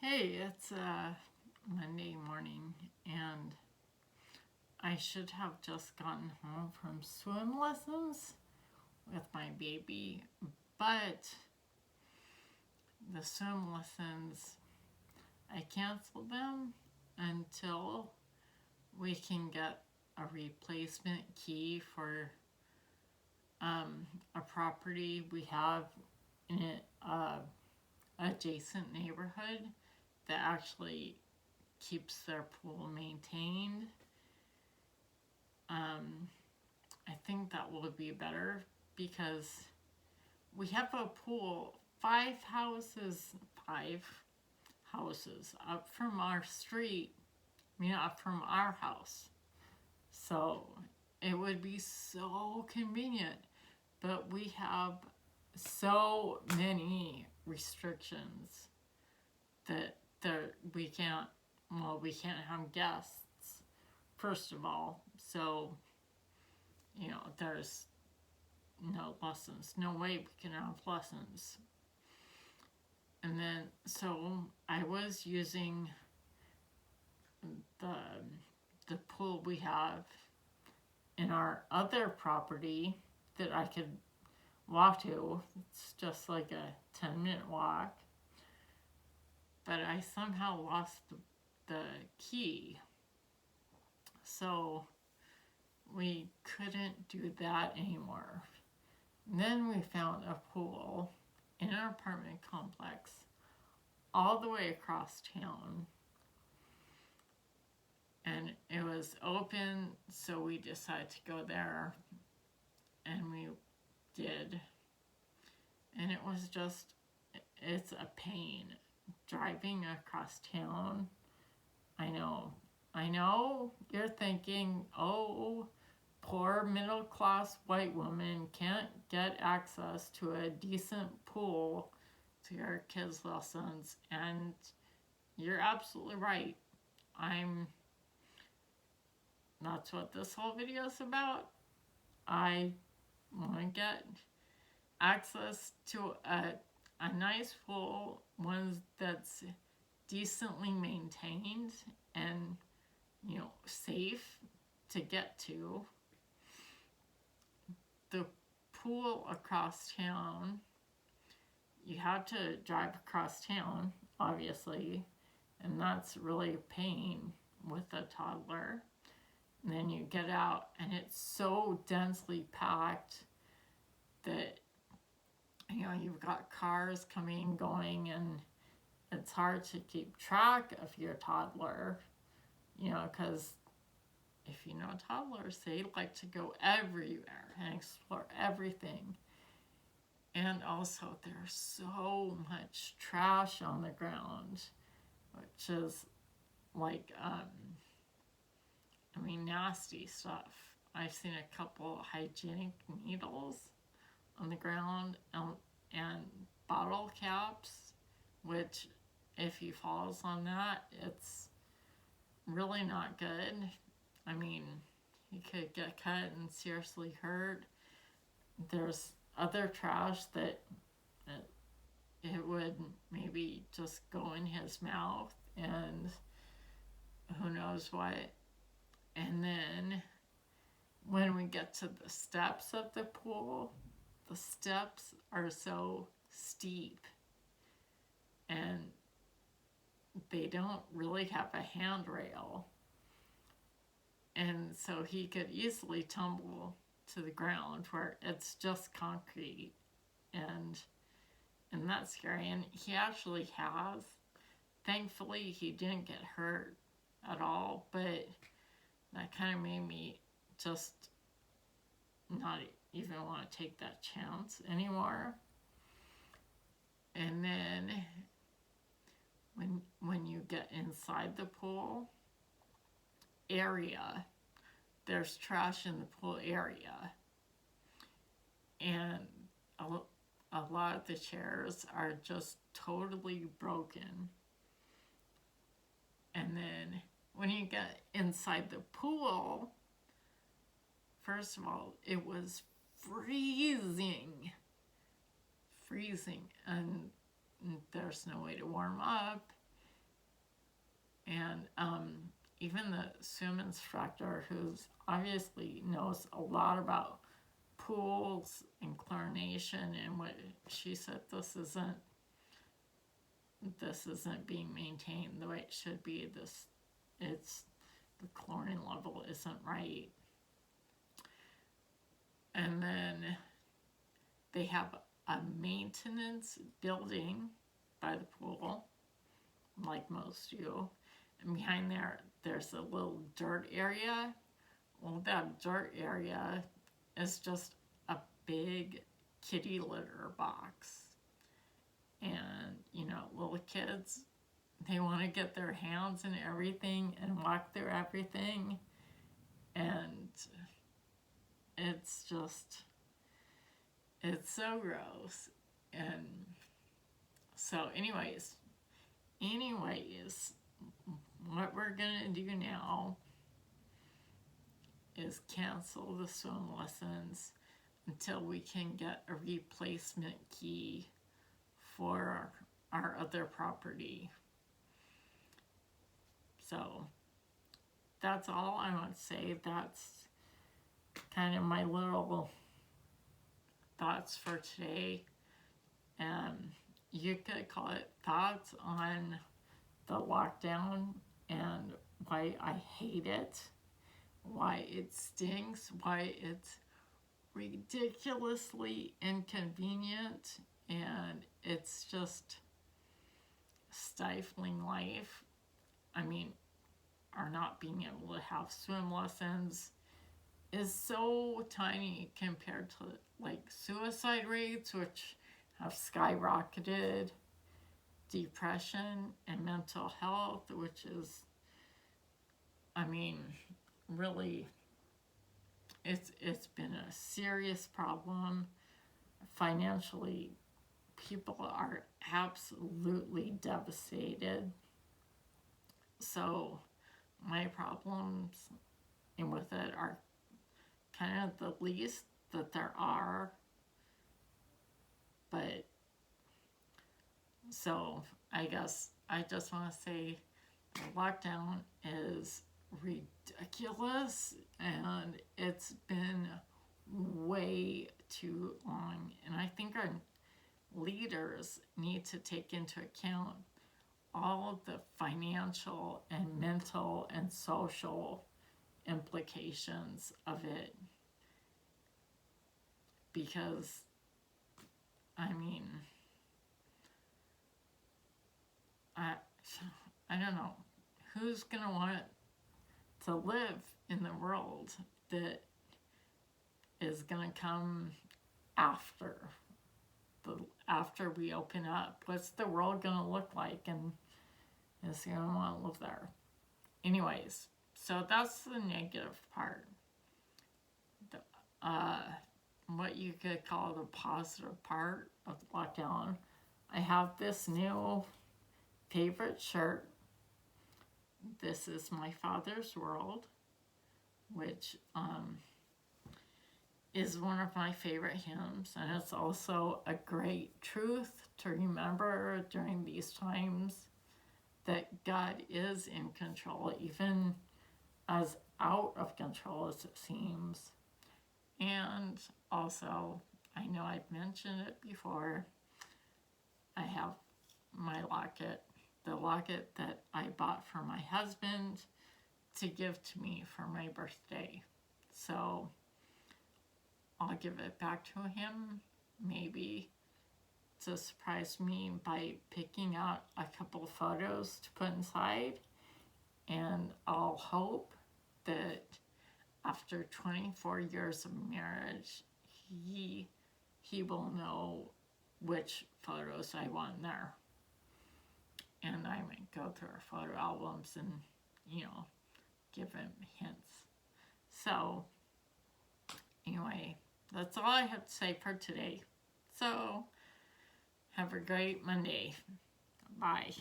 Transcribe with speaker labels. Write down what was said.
Speaker 1: Hey, it's Monday morning, and I should have just gotten home from swim lessons with my baby, but the swim lessons, I canceled them until we can get a replacement key for a property we have in a adjacent neighborhood that actually keeps their pool maintained. Um, I think that will be better because we have a pool five houses up from our street, up from our house. So it would be so convenient, but we have so many restrictions that we can't have guests, first of all. So, there's no lessons. No way we can have lessons. And then, so I was using the the pool we have in our other property that I could walk to. It's just like a 10-minute walk. But I somehow lost the key. So we couldn't do that anymore. And then we found a pool in our apartment complex all the way across town. And it was open, so we decided to go there. And we did. And it was just, it's a pain driving across town. I know, you're thinking, oh, poor middle class white woman can't get access to a decent pool to your kids' lessons. And you're absolutely right. That's what this whole video is about. I want to get access to a nice pool, one that's decently maintained and, safe to get to. The pool across town, you have to drive across town, obviously, and that's really a pain with a toddler. And then you get out, and it's so densely packed that, you've got cars coming and going, and it's hard to keep track of your toddler, because if you know toddlers, they like to go everywhere and explore everything. And also, there's so much trash on the ground, which is like, nasty stuff. I've seen a couple hygienic needles on the ground, and bottle caps, which, if he falls on that, it's really not good. He could get cut and seriously hurt. There's other trash that it would maybe just go in his mouth, and who knows what. And then when we get to the steps of the pool, the steps are so steep, and they don't really have a handrail. And so he could easily tumble to the ground where it's just concrete, and that's scary. And he actually has. Thankfully, he didn't get hurt at all, but that kind of made me just not even want to take that chance anymore. And then when you get inside the pool area, there's trash in the pool area, and a lot of the chairs are just totally broken. And then when you get inside the pool, first of all, it was freezing, and there's no way to warm up. And even the swim instructor, who's obviously knows a lot about pools and chlorination, and what she said, this isn't being maintained the way it should be. It's the chlorine level isn't right. And then they have a maintenance building by the pool, like most do. And behind there's a little dirt area. Well, that dirt area is just a big kitty litter box. And, little kids, they want to get their hands in everything and walk through everything. And it's so gross. And so, anyways, what we're gonna do now is cancel the swim lessons until we can get a replacement key for our other property. So that's all I want to say. That's kind of my little thoughts for today. And you could call it thoughts on the lockdown and why I hate it, why it stinks, why it's ridiculously inconvenient, and it's just stifling life. I mean, our not being able to have swim lessons is so tiny compared to like suicide rates, which have skyrocketed, depression and mental health, which is, really, it's been a serious problem. Financially, people are absolutely devastated. So my problems with it are kind of the least that there are. But so I guess I just want to say the lockdown is ridiculous, and it's been way too long. And I think our leaders need to take into account all of the financial and mental and social implications of it. Because, I don't know, who's going to want to live in the world that is going to come after we open up? What's the world going to look like, and is he going to want to live there? Anyways, so that's the negative part. What you could call the positive part of the lockdown. I have this new favorite shirt. This is My Father's World, which is one of my favorite hymns, and it's also a great truth to remember during these times, that God is in control, even as out of control as it seems. And also, I know I've mentioned it before, I have my locket, the locket that I bought for my husband to give to me for my birthday. So I'll give it back to him, maybe to surprise me by picking out a couple of photos to put inside. And I'll hope that after 24 years of marriage, he will know which photos I want in there. And I might go through our photo albums and, give him hints. So, anyway, that's all I have to say for today. So, have a great Monday. Bye.